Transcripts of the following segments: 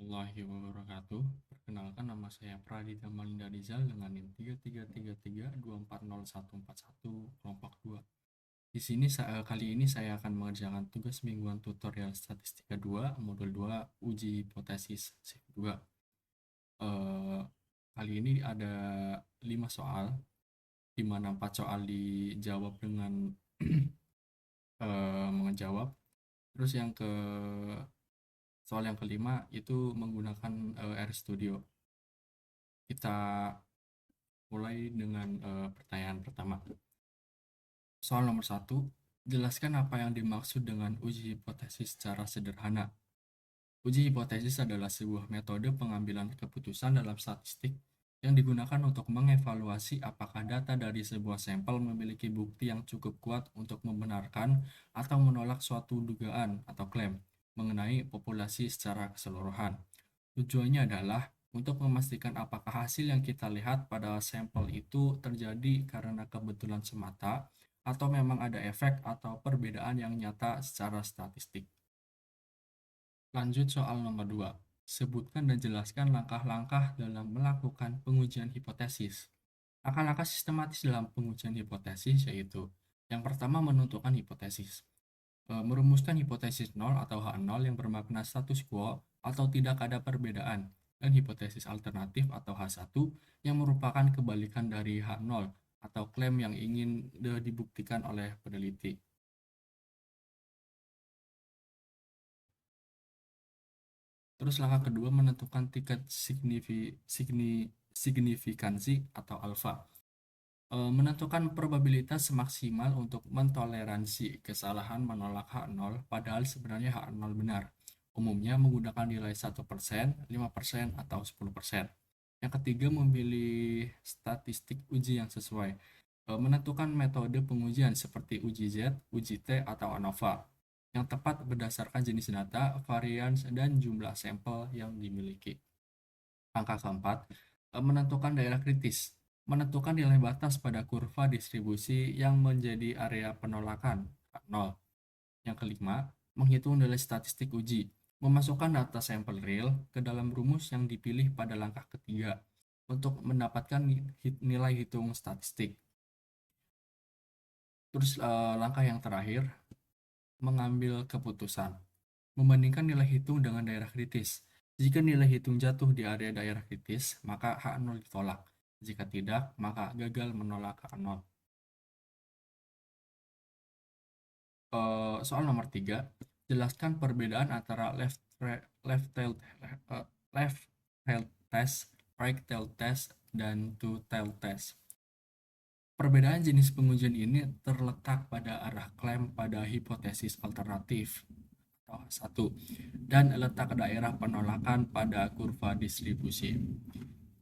Warahmatullahi wabarakatuh. Perkenalkan, nama saya Praditya Malinda Rizal dengan NIM 3333240141 kelompok 2. Di sini kali ini saya akan mengerjakan tugas mingguan tutorial statistika 2 modul 2 uji hipotesis shift 2. Kali ini ada 5 soal, di mana 4 soal dijawab dengan menjawab. Terus soal yang kelima itu menggunakan RStudio. Kita mulai dengan pertanyaan pertama. Soal nomor 1, jelaskan apa yang dimaksud dengan uji hipotesis secara sederhana. Uji hipotesis adalah sebuah metode pengambilan keputusan dalam statistik yang digunakan untuk mengevaluasi apakah data dari sebuah sampel memiliki bukti yang cukup kuat untuk membenarkan atau menolak suatu dugaan atau klaim mengenai populasi secara keseluruhan. Tujuannya adalah untuk memastikan apakah hasil yang kita lihat pada sampel itu terjadi karena kebetulan semata atau memang ada efek atau perbedaan yang nyata secara statistik. Lanjut soal nomor 2. Sebutkan dan jelaskan langkah-langkah dalam melakukan pengujian hipotesis. Langkah-langkah sistematis dalam pengujian hipotesis yaitu: yang pertama, menentukan hipotesis. Merumuskan hipotesis 0 atau H0 yang bermakna status quo atau tidak ada perbedaan, dan hipotesis alternatif atau H1 yang merupakan kebalikan dari H0 atau klaim yang ingin dibuktikan oleh peneliti. Terus langkah kedua, menentukan tingkat signifikansi atau alfa. Menentukan probabilitas maksimal untuk mentoleransi kesalahan menolak H0 padahal sebenarnya H0 benar. Umumnya menggunakan nilai 1%, 5%, atau 10%. Yang ketiga, memilih statistik uji yang sesuai. Menentukan metode pengujian seperti uji Z, uji T, atau ANOVA yang tepat berdasarkan jenis data, varians, dan jumlah sampel yang dimiliki. Angka keempat, menentukan daerah kritis. Menentukan nilai batas pada kurva distribusi yang menjadi area penolakan, 0. Yang kelima, menghitung nilai statistik uji. Memasukkan data sampel real ke dalam rumus yang dipilih pada langkah ketiga untuk mendapatkan nilai hitung statistik. Terus langkah yang terakhir, mengambil keputusan. Membandingkan nilai hitung dengan daerah kritis. Jika nilai hitung jatuh di area daerah kritis, maka H0 ditolak. Jika tidak, maka gagal menolak H0. Soal nomor 3, jelaskan perbedaan antara left tail test, right tail test, dan two tail test. Perbedaan jenis pengujian ini terletak pada arah klaim pada hipotesis alternatif atau H1 dan letak daerah penolakan pada kurva distribusi.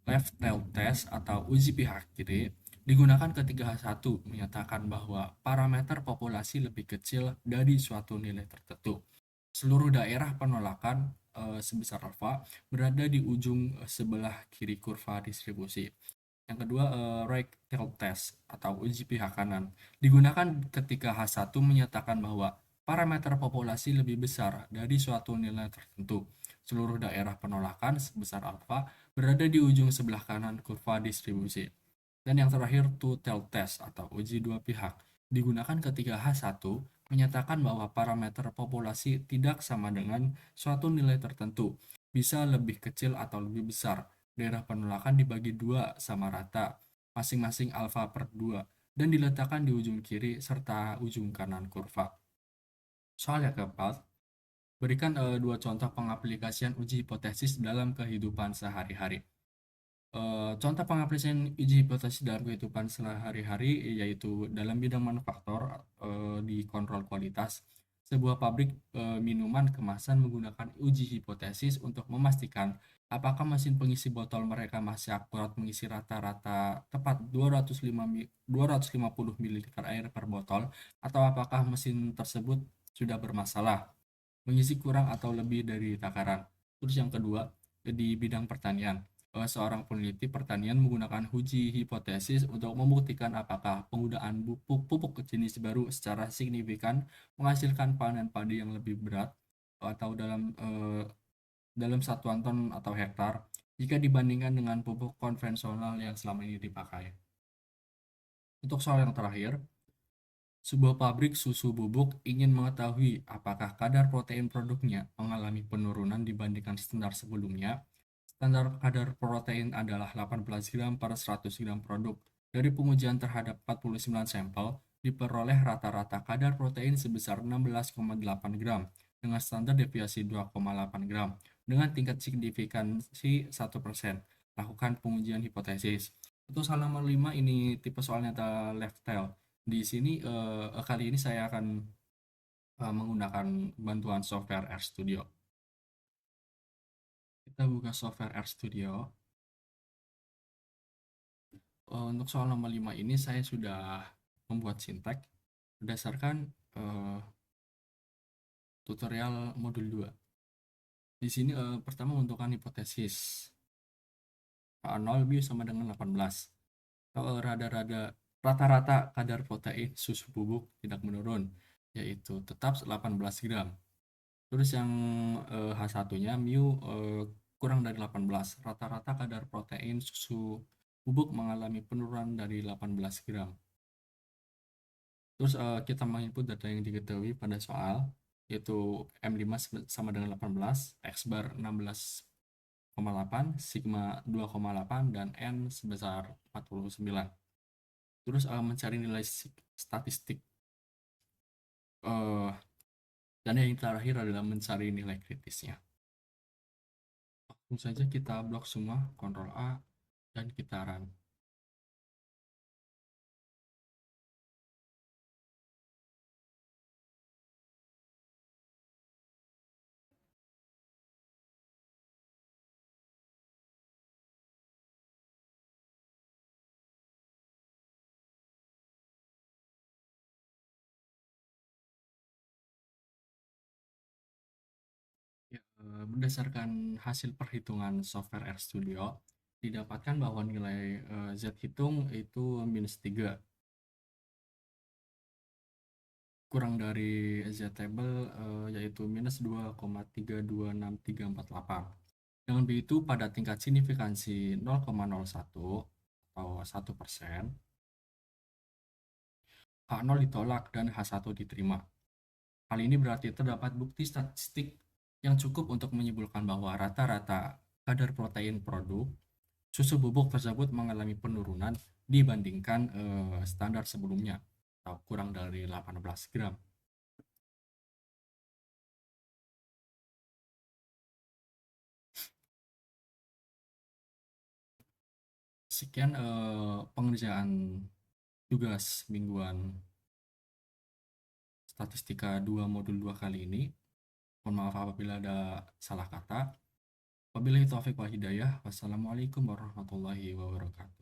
Left tail test atau uji pihak kiri digunakan ketika H1 menyatakan bahwa parameter populasi lebih kecil dari suatu nilai tertentu. Seluruh daerah penolakan sebesar alfa berada di ujung sebelah kiri kurva distribusi. Yang kedua, right tail test atau uji pihak kanan digunakan ketika H1 menyatakan bahwa parameter populasi lebih besar dari suatu nilai tertentu. Seluruh daerah penolakan sebesar alfa berada di ujung sebelah kanan kurva distribusi. Dan yang terakhir, two tail test atau uji dua pihak digunakan ketika H1 menyatakan bahwa parameter populasi tidak sama dengan suatu nilai tertentu, bisa lebih kecil atau lebih besar. Daerah penolakan dibagi dua sama rata, masing-masing alfa per 2, dan diletakkan di ujung kiri serta ujung kanan kurva. Soal yang keempat, berikan dua contoh pengaplikasian uji hipotesis dalam kehidupan sehari-hari. Contoh pengaplikasian uji hipotesis dalam kehidupan sehari-hari yaitu dalam bidang manufaktur, di kontrol kualitas. Sebuah pabrik minuman kemasan menggunakan uji hipotesis untuk memastikan apakah mesin pengisi botol mereka masih akurat mengisi rata-rata tepat 250 ml air per botol, atau apakah mesin tersebut sudah bermasalah, mengisi kurang atau lebih dari takaran. Terus yang kedua, di bidang pertanian. Seorang peneliti pertanian menggunakan uji hipotesis untuk membuktikan apakah penggunaan pupuk jenis baru secara signifikan menghasilkan panen padi yang lebih berat, atau dalam dalam satuan ton atau hektar jika dibandingkan dengan pupuk konvensional yang selama ini dipakai. Untuk soal yang terakhir, sebuah pabrik susu bubuk ingin mengetahui apakah kadar protein produknya mengalami penurunan dibandingkan standar sebelumnya. Standar kadar protein adalah 18 gram per 100 gram produk. Dari pengujian terhadap 49 sampel, diperoleh rata-rata kadar protein sebesar 16,8 gram dengan standar deviasi 2,8 gram dengan tingkat signifikansi 1%. Lakukan pengujian hipotesis. Untuk soal nomor 5 ini tipe soalnya left tail. Di sini kali ini saya akan menggunakan bantuan software RStudio. Kita buka software RStudio. Untuk soal nomor 5 ini saya sudah membuat sintek berdasarkan tutorial modul 2. Di sini pertama menentukan hipotesis. A0 biu sama dengan 18. Kalau rata-rata kadar protein susu bubuk tidak menurun, yaitu tetap 18 gram. Terus yang H1-nya mu kurang dari 18. Rata-rata kadar protein susu bubuk mengalami penurunan dari 18 gram. Terus kita menginput data yang diketahui pada soal, yaitu M5 sama dengan 18, X bar 16,8, sigma 2,8, dan N sebesar 49. Terus mencari nilai statistik. Dan yang terakhir adalah mencari nilai kritisnya. Langsung saja kita blok semua, Ctrl A, dan kita run. Ya, berdasarkan hasil perhitungan software RStudio, didapatkan bahwa nilai Z hitung itu minus 3. Kurang dari Z table yaitu minus 2,326348. Dengan begitu, pada tingkat signifikansi 0,01 atau 1%, H0 ditolak dan H1 diterima. Hal ini berarti terdapat bukti statistik yang cukup untuk menyimpulkan bahwa rata-rata kadar protein produk susu bubuk tersebut mengalami penurunan dibandingkan standar sebelumnya atau kurang dari 18 gram. Sekian pengerjaan tugas mingguan statistika 2 modul 2 kali ini. Mohon maaf apabila ada salah kata. Wabillahi taufiq wal hidayah. Wassalamualaikum warahmatullahi wabarakatuh.